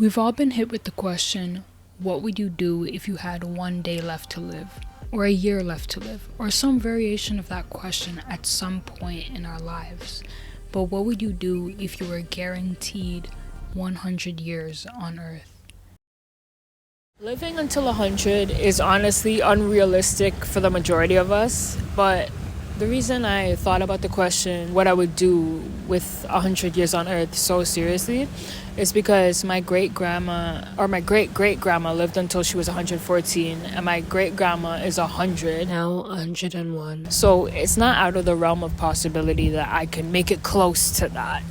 We've all been hit with the question, what would you do if you had one day left to live, or a year left to live, or some variation of that question at some point in our lives? But what would you do if you were guaranteed 100 years on Earth? Living until 100 is honestly unrealistic for the majority of us, but the reason I thought about the question, what I would do with 100 years on Earth so seriously, is because my great-grandma lived until she was 114, and my great-grandma is 100, now 101. So it's not out of the realm of possibility that I can make it close to that.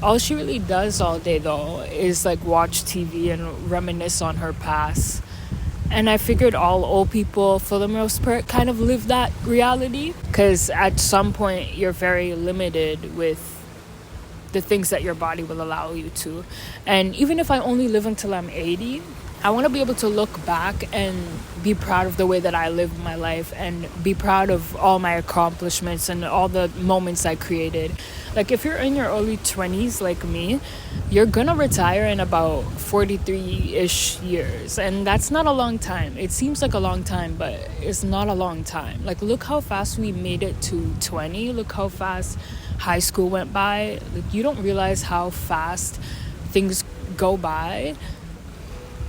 All she really does all day, though, is like watch TV and reminisce on her past. And I figured all old people, for the most part, kind of live that reality. Because at some point, you're very limited with the things that your body will allow you to. And even if I only live until I'm 80, I want to be able to look back and be proud of the way that I lived my life and be proud of all my accomplishments and all the moments I created. Like if you're in your early 20s like me, you're gonna retire in about 43-ish years, and that's not a long time. It seems like a long time, but it's not a long time. Like look how fast we made it to 20. Look how fast high school went by. Like, you don't realize how fast things go by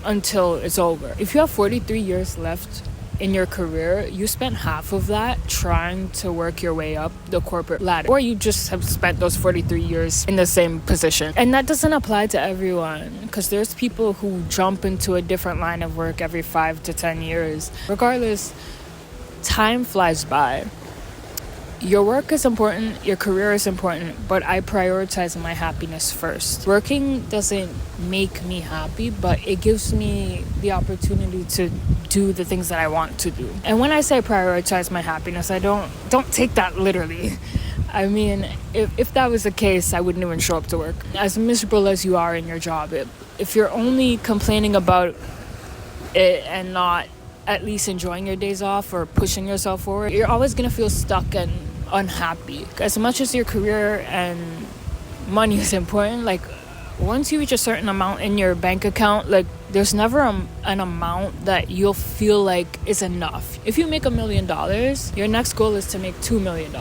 until it's over. If you have 43 years left in your career, you spent half of that trying to work your way up the corporate ladder, or you just have spent those 43 years in the same position. And that doesn't apply to everyone, because there's people who jump into a different line of work every 5 to 10 years. Regardless, time flies by. Your work is important, your career is important, but I prioritize my happiness first. Working doesn't make me happy, but it gives me the opportunity to do the things that I want to do. And when I say prioritize my happiness, I don't take that literally. I mean, if that was the case, I wouldn't even show up to work. As miserable as you are in your job, if you're only complaining about it and not at least enjoying your days off or pushing yourself forward, you're always going to feel stuck and unhappy. As much as your career and money is important, like once you reach a certain amount in your bank account, like there's never an amount that you'll feel like is enough. If you make $1 million, your next goal is to make $2 million.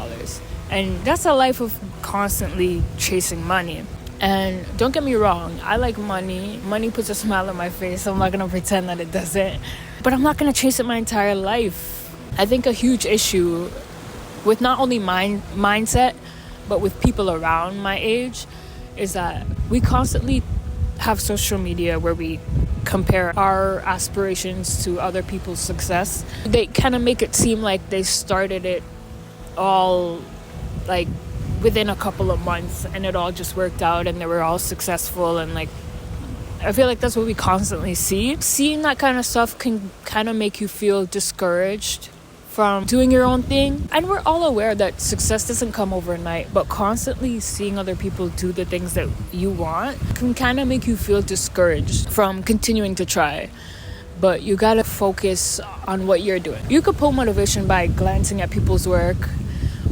And that's a life of constantly chasing money. And don't get me wrong, I like money. Money puts a smile on my face. I'm not going to pretend that it doesn't. But I'm not going to chase it my entire life. I think a huge issue with not only mindset, but with people around my age, is that we constantly have social media where we compare our aspirations to other people's success. They kind of make it seem like they started it all like within a couple of months and it all just worked out and they were all successful, and like I feel like that's what we constantly see. Seeing that kind of stuff can kind of make you feel discouraged from doing your own thing. And we're all aware that success doesn't come overnight, but constantly seeing other people do the things that you want can kind of make you feel discouraged from continuing to try. But you gotta focus on what you're doing. You could pull motivation by glancing at people's work,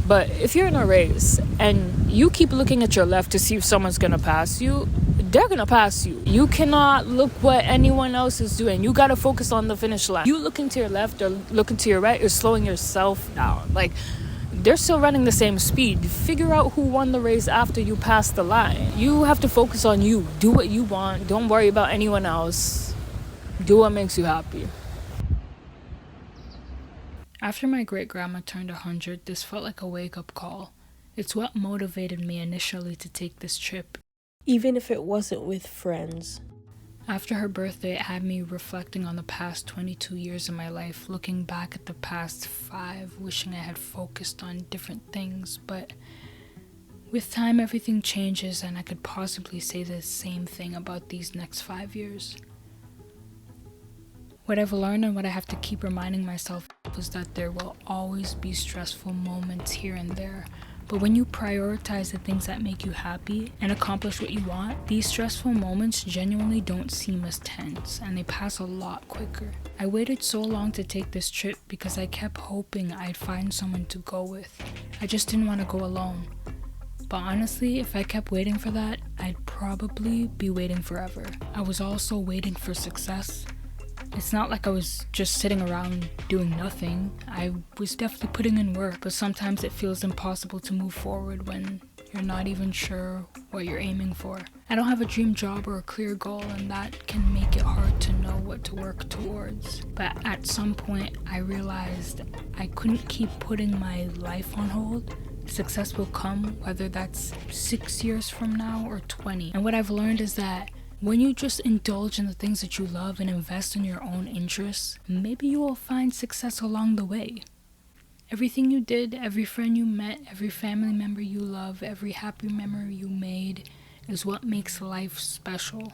but if you're in a race and you keep looking at your left to see if someone's gonna pass you, they're gonna pass you. You cannot look what anyone else is doing. You gotta focus on the finish line. You looking to your left or looking to your right, you're slowing yourself down. Like, they're still running the same speed. Figure out who won the race after you pass the line. You have to focus on you. Do what you want. Don't worry about anyone else. Do what makes you happy. After my great-grandma turned 100, this felt like a wake-up call. It's what motivated me initially to take this trip, even if it wasn't with friends. After her birthday, it had me reflecting on the past 22 years of my life, looking back at the past 5, wishing I had focused on different things, but with time everything changes and I could possibly say the same thing about these next 5 years. What I've learned and what I have to keep reminding myself is that there will always be stressful moments here and there. But when you prioritize the things that make you happy and accomplish what you want, these stressful moments genuinely don't seem as tense and they pass a lot quicker. I waited so long to take this trip because I kept hoping I'd find someone to go with. I just didn't want to go alone. But honestly, if I kept waiting for that, I'd probably be waiting forever. I was also waiting for success. It's not like I was just sitting around doing nothing. I was definitely putting in work, but sometimes it feels impossible to move forward when you're not even sure what you're aiming for. I don't have a dream job or a clear goal, and that can make it hard to know what to work towards. But at some point, I realized I couldn't keep putting my life on hold. Success will come, whether that's 6 years from now or 20. And what I've learned is that when you just indulge in the things that you love and invest in your own interests, maybe you will find success along the way. Everything you did, every friend you met, every family member you love, every happy memory you made is what makes life special.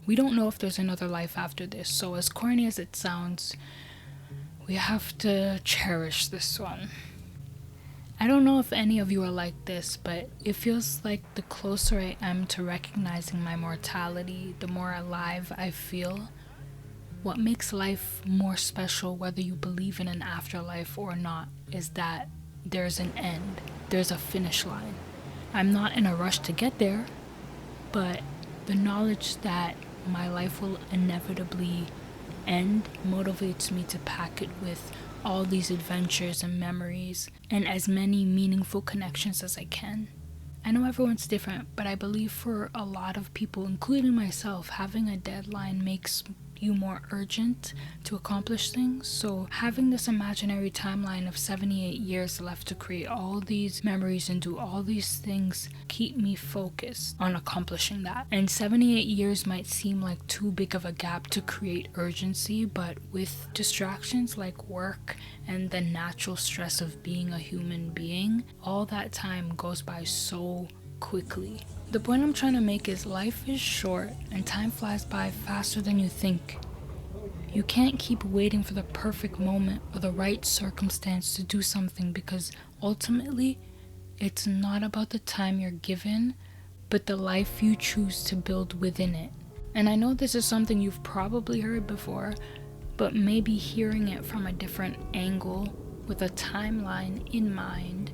We don't know if there's another life after this, so as corny as it sounds, we have to cherish this one. I don't know if any of you are like this, but it feels like the closer I am to recognizing my mortality, the more alive I feel. What makes life more special, whether you believe in an afterlife or not, is that there's an end, there's a finish line. I'm not in a rush to get there, but the knowledge that my life will inevitably end motivates me to pack it with all these adventures and memories and as many meaningful connections as I can. I know everyone's different, but I believe for a lot of people, including myself, having a deadline makes you more urgent to accomplish things. So having this imaginary timeline of 78 years left to create all these memories and do all these things keep me focused on accomplishing that. And 78 years might seem like too big of a gap to create urgency, but with distractions like work and the natural stress of being a human being, all that time goes by so quickly. The point I'm trying to make is life is short and time flies by faster than you think. You can't keep waiting for the perfect moment or the right circumstance to do something, because ultimately it's not about the time you're given, but the life you choose to build within it. And I know this is something you've probably heard before, but maybe hearing it from a different angle with a timeline in mind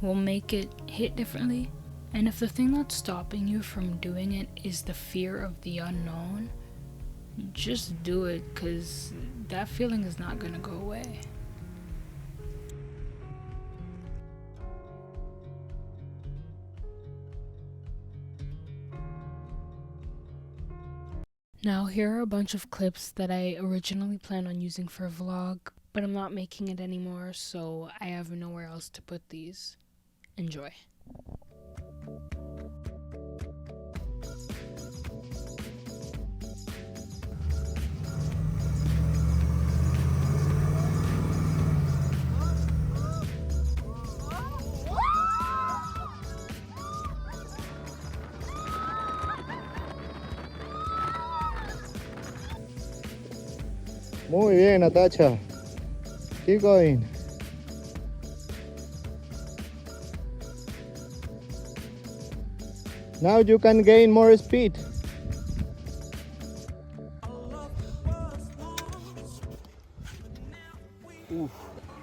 will make it hit differently. And if the thing that's stopping you from doing it is the fear of the unknown, just do it, because that feeling is not going to go away. Now, here are a bunch of clips that I originally planned on using for a vlog, but I'm not making it anymore, so I have nowhere else to put these. Enjoy. Muy bien, Natasha. Keep going. Now you can gain more speed.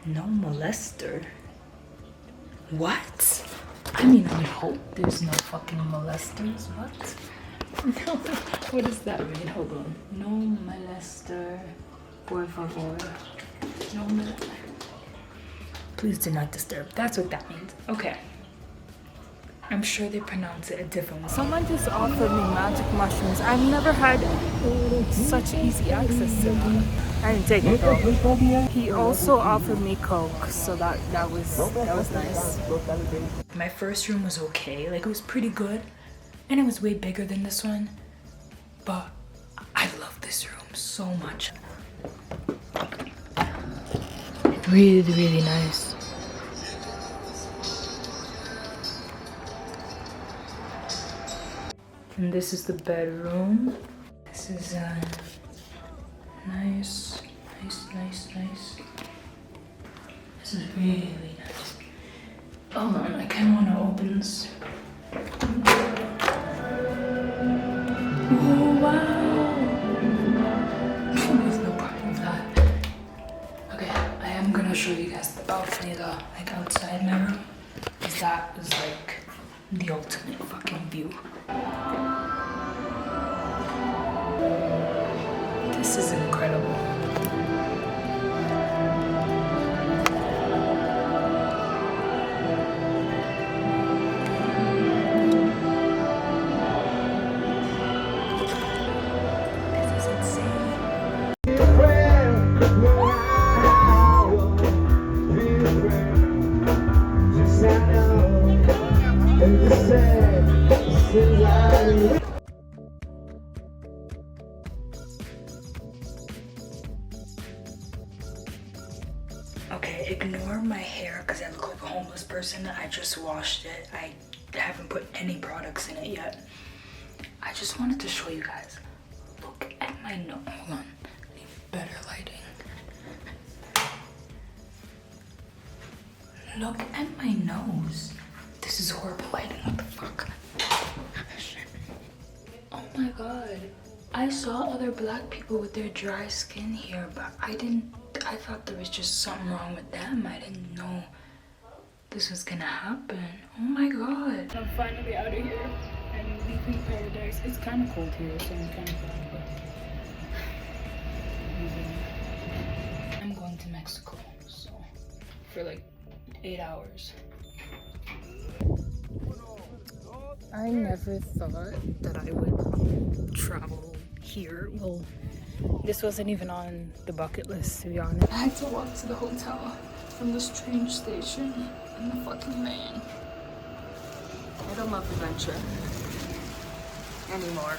No molester? What? I mean, I would hope there's no fucking molesters. What? No. What does that mean? Hold on. No molester. Por favor. No molester. Please do not disturb. That's what that means. Okay. I'm sure they pronounce it a different way. Someone just offered me magic mushrooms. I've never had such easy access to them. I didn't take it though. He also offered me Coke, so that was nice. My first room was okay. Like, it was pretty good. And it was way bigger than this one. But I love this room so much. Really, really nice. And this is the bedroom. This is nice. This is really nice. Hold on, I kind of want to open this. Oh wow! There's no problem with that. Okay, I am gonna show you guys the balcony though, like outside my room. Cause that is like The ultimate fucking view. This is incredible. This is insane. Okay, ignore my hair because I look like a homeless person. I just washed it. I haven't put any products in it yet. I just wanted to show you guys. Look at my nose. Hold on. I need better lighting. Look at my nose. This is horrible lighting. What the fuck? Oh my god. I saw other black people with their dry skin here, but I thought there was just something wrong with them. I didn't know this was gonna happen. Oh my god. I'm finally out of here. I'm leaving paradise. It's kind of cold here, so I'm kind of glad, but I'm going to Mexico, so for like 8 hours. I never thought that I would travel here. Well, this wasn't even on the bucket list, to be honest. I had to walk to the hotel from this train station in the fucking van. I don't love adventure anymore.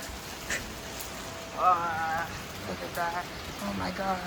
Look at that. Oh my god.